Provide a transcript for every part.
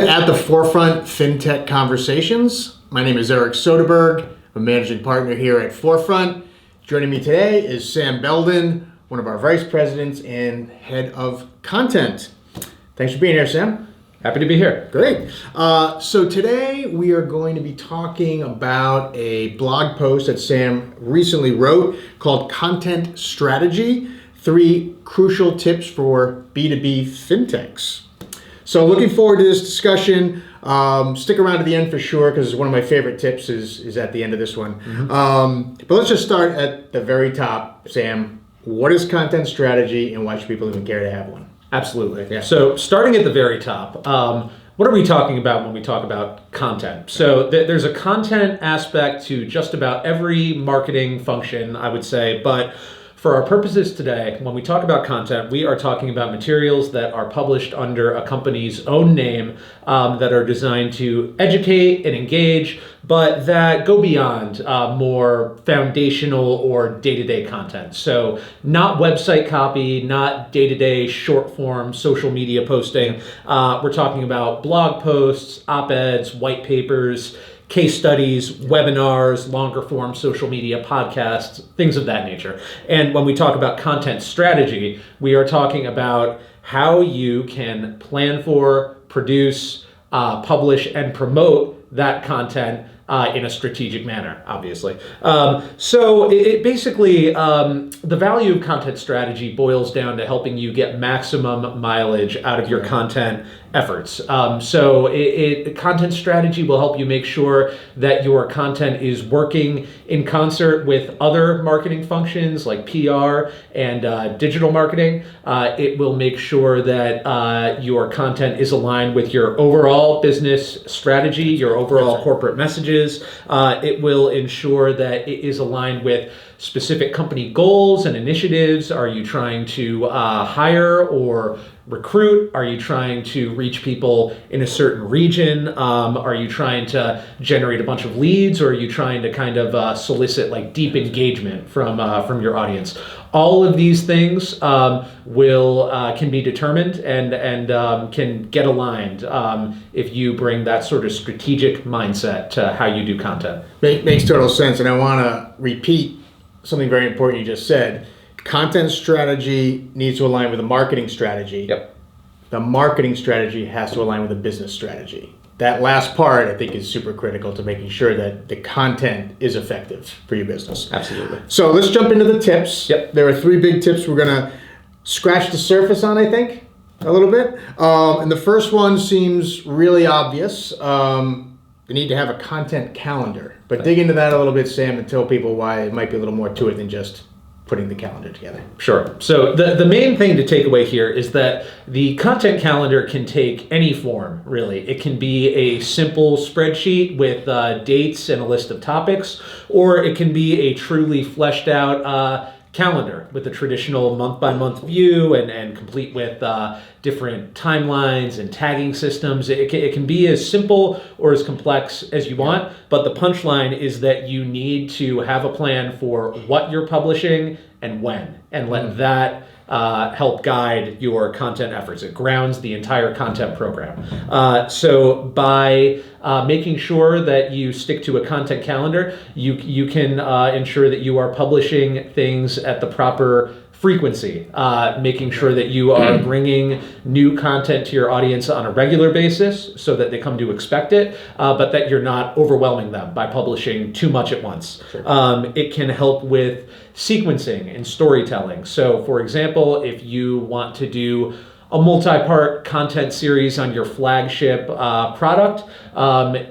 to At the Forefront Fintech Conversations. My name is Eric Soderberg. I'm a managing partner here at Forefront. Joining me today is Sam Belden, one of our vice presidents and head of content. Thanks for being here, Sam. Happy to be here. Great. So today we are going to be talking about a blog post that Sam recently wrote called Content Strategy, 3 Crucial Tips for B2B Fintechs. So looking forward to this discussion. Stick around to the end for sure, because one of my favorite tips is at the end of this one. But let's just start at the very top. Sam, what is content strategy and why should people even care to have one? Absolutely. Yeah. So starting at the very top, what are we talking about when we talk about content? So there's a content aspect to just about every marketing function, I would say, but for our purposes today, when we talk about content, we are talking about materials that are published under a company's own name that are designed to educate and engage, but that go beyond more foundational or day-to-day content. So not website copy, not day-to-day short form social media posting. We're talking about blog posts, op-eds, white papers, case studies, webinars, longer form social media podcasts, things of that nature. And when we talk about content strategy, we are talking about how you can plan for, produce, publish, and promote that content in a strategic manner, obviously. So it basically, the value of content strategy boils down to helping you get maximum mileage out of your content efforts. So content strategy will help you make sure that your content is working in concert with other marketing functions like PR and digital marketing. It will make sure that your content is aligned with your overall business strategy, your overall corporate messages. It will ensure that it is aligned with specific company goals and initiatives. Are you trying to hire or recruit? Are you trying to reach people in a certain region? Are you trying to generate a bunch of leads, or are you trying to kind of solicit like deep engagement from your audience? All of these things can be determined and can get aligned if you bring that sort of strategic mindset to how you do content. Makes total sense, and I want to repeat something very important you just said. Content strategy needs to align with the marketing strategy. Yep. The marketing strategy has to align with the business strategy. That last part, I think, is super critical to making sure that the content is effective for your business. Absolutely. So let's jump into the tips. Yep. There are 3 big tips we're going to scratch the surface on, I think, a little bit. And the first one seems really obvious. The need to have a content calendar. But dig into that a little bit, Sam, and tell people why it might be a little more to it than just putting the calendar together. Sure. So the main thing to take away here is that the content calendar can take any form, really. It can be a simple spreadsheet with dates and a list of topics, or it can be a truly fleshed out calendar with a traditional month-by-month view and complete with different timelines and tagging systems. It can be as simple or as complex as you want, but the punchline is that you need to have a plan for what you're publishing and when, and let that help guide your content efforts. It grounds the entire content program. So by making sure that you stick to a content calendar, you can ensure that you are publishing things at the proper frequency, making sure that you are bringing new content to your audience on a regular basis so that they come to expect it, but that you're not overwhelming them by publishing too much at once. Sure. It can help with sequencing and storytelling. So for example, if you want to do a multi-part content series on your flagship product,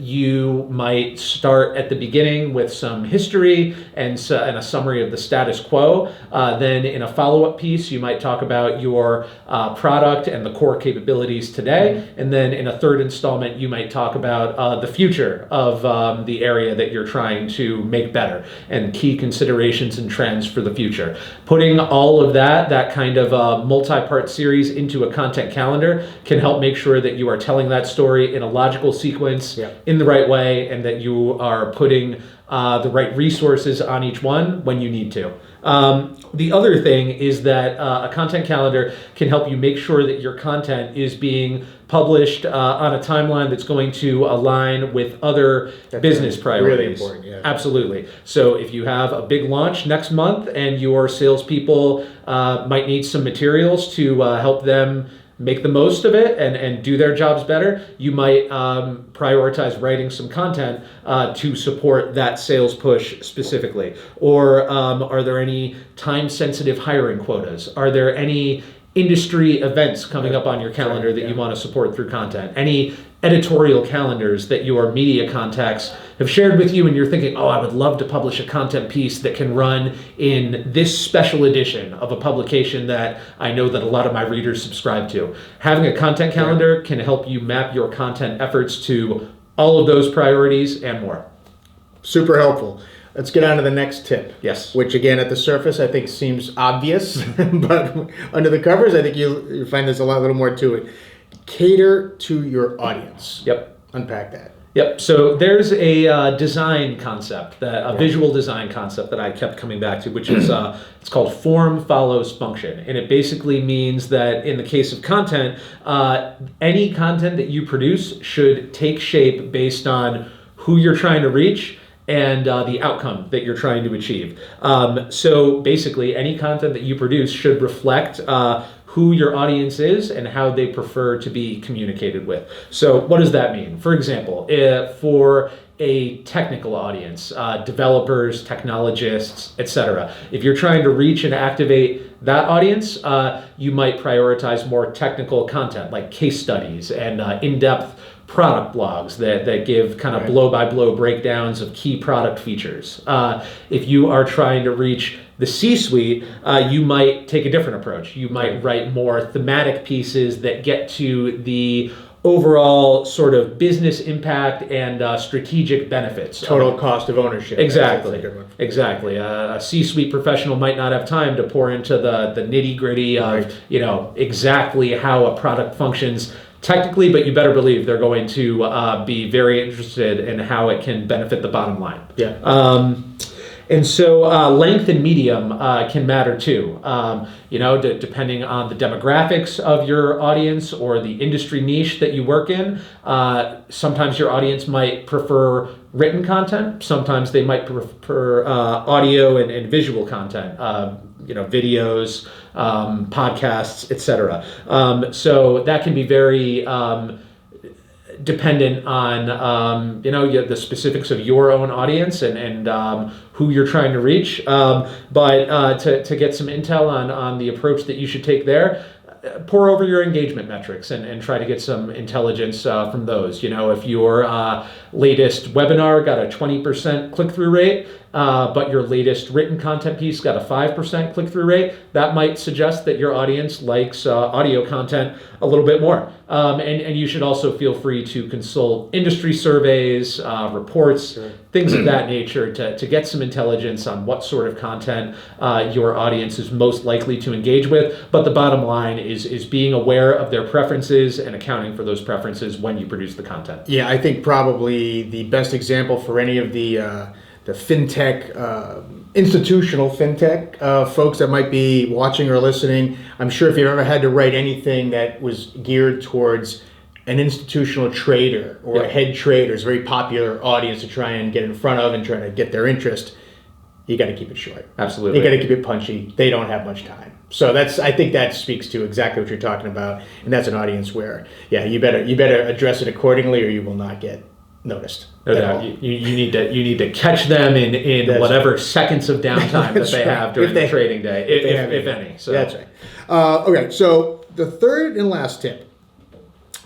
you might start at the beginning with some history and a summary of the status quo. Then in a follow-up piece, you might talk about your product and the core capabilities today. And then in a third installment, you might talk about the future of the area that you're trying to make better and key considerations and trends for the future. Putting all of that kind of multi-part series into a content calendar can help make sure that you are telling that story in a logical sequence, in the right way, and that you are putting the right resources on each one when you need to. The other thing is that a content calendar can help you make sure that your content is being published on a timeline that's going to align with other business priorities. Really important, yeah. Absolutely. So if you have a big launch next month and your salespeople might need some materials to help them make the most of it and do their jobs better, you might prioritize writing some content to support that sales push specifically. Or are there any time-sensitive hiring quotas? Are there any industry events coming up on your calendar that you want to support through content? Any editorial calendars that your media contacts have shared with you and you're thinking, oh, I would love to publish a content piece that can run in this special edition of a publication that I know that a lot of my readers subscribe to. Having a content calendar can help you map your content efforts to all of those priorities and more. Super helpful. Let's get on to the next tip. Yes. Which again, at the surface, I think seems obvious, but under the covers, I think you find there's a little more to it. Cater to your audience. Yep. Unpack that. Yep. So there's a design concept, a visual design concept that I kept coming back to, which is it's called form follows function, and it basically means that in the case of content, any content that you produce should take shape based on who you're trying to reach and the outcome that you're trying to achieve. So basically, any content that you produce should reflect who your audience is and how they prefer to be communicated with. So what does that mean? For example, for a technical audience, developers, technologists, etc. If you're trying to reach and activate that audience, you might prioritize more technical content like case studies and in-depth product blogs that give kind of blow-by-blow breakdowns of key product features. If you are trying to reach the C-suite, you might take a different approach. You might write more thematic pieces that get to the overall sort of business impact and strategic benefits. Total cost of ownership. Exactly. Exactly. A C-suite professional might not have time to pour into the nitty-gritty of exactly how a product functions technically, but you better believe they're going to be very interested in how it can benefit the bottom line. Yeah. And so length and medium can matter too. Depending on the demographics of your audience or the industry niche that you work in. Sometimes your audience might prefer written content. Sometimes they might prefer audio and visual content. Videos, podcasts, etc. So that can be very dependent on the specifics of your own audience and who you're trying to reach. But to get some intel on the approach that you should take there, pour over your engagement metrics and try to get some intelligence from those. If your latest webinar got a 20% click-through rate, but your latest written content piece got a 5% click-through rate, that might suggest that your audience likes audio content a little bit more. And you should also feel free to consult industry surveys, reports, things of that nature to get some intelligence on what sort of content your audience is most likely to engage with. But the bottom line is being aware of their preferences and accounting for those preferences when you produce the content. Yeah, I think probably the best example for any of the fintech, institutional fintech folks that might be watching or listening, I'm sure if you've ever had to write anything that was geared towards an institutional trader or a head trader, is a very popular audience to try and get in front of and try to get their interest, you got to keep it short. Absolutely. You got to keep it punchy. They don't have much time. So I think that speaks to exactly what you're talking about, and that's an audience where, you better address it accordingly, or you will not get noticed. No doubt. You need to catch them in whatever seconds of downtime that they have during the trading day, if any. So that's right. Okay, so the third and last tip: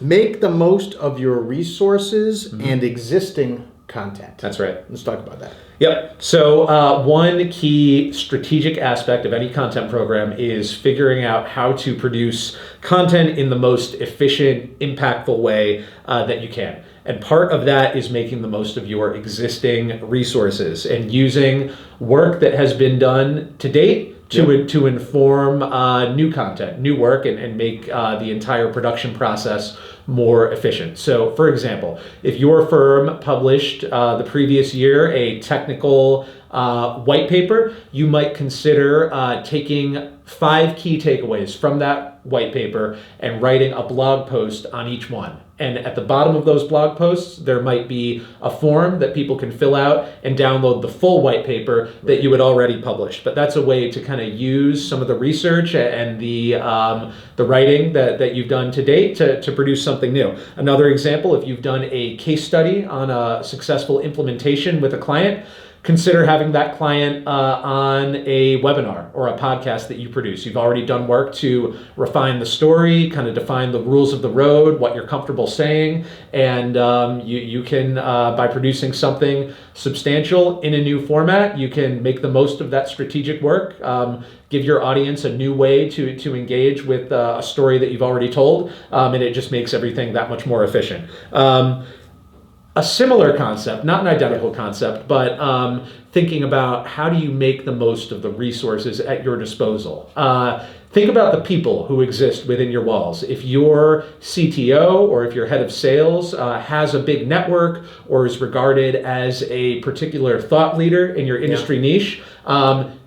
make the most of your resources and existing content. That's right. Let's talk about that. Yep. So one key strategic aspect of any content program is figuring out how to produce content in the most efficient, impactful way that you can. And part of that is making the most of your existing resources and using work that has been done to date to inform new content, new work, and make the entire production process more efficient. So, for example, if your firm published the previous year a technical white paper, you might consider taking 5 key takeaways from that white paper and writing a blog post on each one. And at the bottom of those blog posts, there might be a form that people can fill out and download the full white paper that you had already published. But that's a way to kind of use some of the research and the writing that you've done to date to produce something new. Another example, if you've done a case study on a successful implementation with a client, consider having that client on a webinar or a podcast that you produce. You've already done work to refine the story, kind of define the rules of the road, what you're comfortable saying, and you can, by producing something substantial in a new format, you can make the most of that strategic work, give your audience a new way to engage with a story that you've already told, and it just makes everything that much more efficient. A similar concept, not an identical concept, but thinking about how do you make the most of the resources at your disposal. Think about the people who exist within your walls. If your CTO or if your head of sales has a big network or is regarded as a particular thought leader in your industry niche,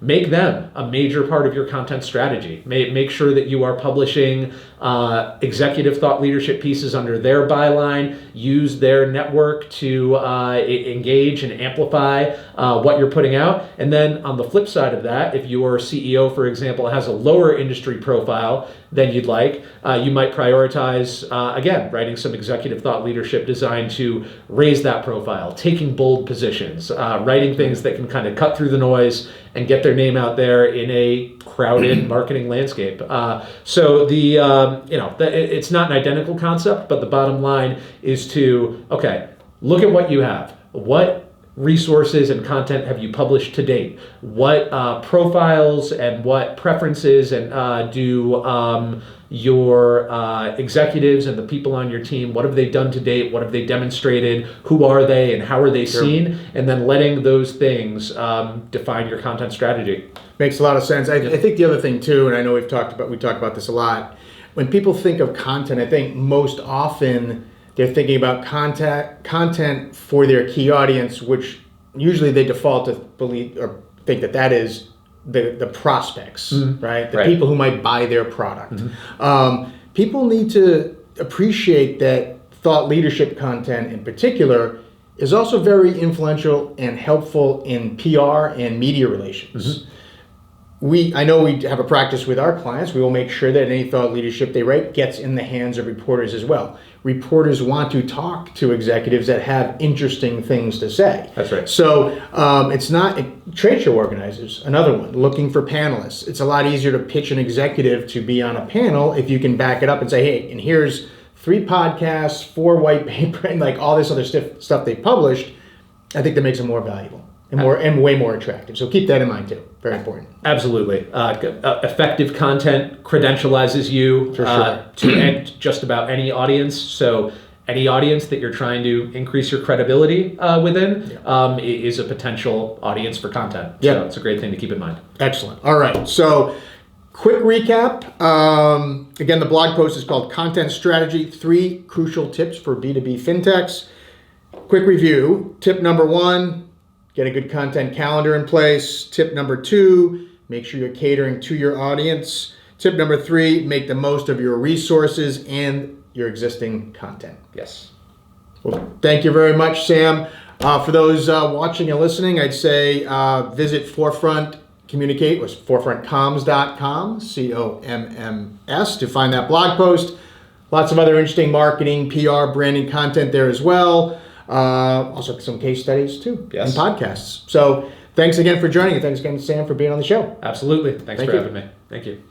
make them a major part of your content strategy. Make sure that you are publishing executive thought leadership pieces under their byline. Use their network to engage and amplify what you're putting out. And then on the flip side of that, if your CEO, for example, has a lower industry profile than you'd like, you might prioritize, again, writing some executive thought leadership designed to raise that profile, taking bold positions, writing things that can kind of cut through the noise and get their name out there in a crowded marketing landscape. So it's not an identical concept, but the bottom line is to, okay, look at what you have. What resources and content have you published to date? What profiles and what preferences and do your executives and the people on your team, what have they done to date? What have they demonstrated? Who are they and how are they seen? And then letting those things define your content strategy. Makes a lot of sense. I think the other thing too, and I know we talk about this a lot, when people think of content, I think most often they're thinking about content for their key audience, which usually they default to believe or think that is the prospects, right? The people who might buy their product. People need to appreciate that thought leadership content in particular is also very influential and helpful in PR and media relations. I know we have a practice with our clients. We will make sure that any thought leadership they write gets in the hands of reporters as well. Reporters want to talk to executives that have interesting things to say. That's right. So it's not trade show organizers, another one, looking for panelists. It's a lot easier to pitch an executive to be on a panel if you can back it up and say, hey, and here's 3 podcasts, 4 white paper, and like all this other stuff they published. I think that makes them more valuable. And way more attractive. So keep that in mind too. Very important. Absolutely. Effective content credentializes you to just about any audience. So any audience that you're trying to increase your credibility within is a potential audience for content. So it's a great thing to keep in mind. Excellent. All right. So quick recap. Again, the blog post is called Content Strategy, 3 Crucial Tips for B2B Fintechs. Quick review. Tip number 1, get a good content calendar in place. Tip number 2, make sure you're catering to your audience. Tip number 3, make the most of your resources and your existing content. Yes. Well, thank you very much, Sam. For those watching and listening, I'd say visit Forefront Communicate, was forefrontcoms.com, COMMS, to find that blog post. Lots of other interesting marketing, PR, branding content there as well. Also some case studies too, and podcasts. So thanks again for joining, and thanks again, Sam, for being on the show. Absolutely. Thanks for having me. Thank you.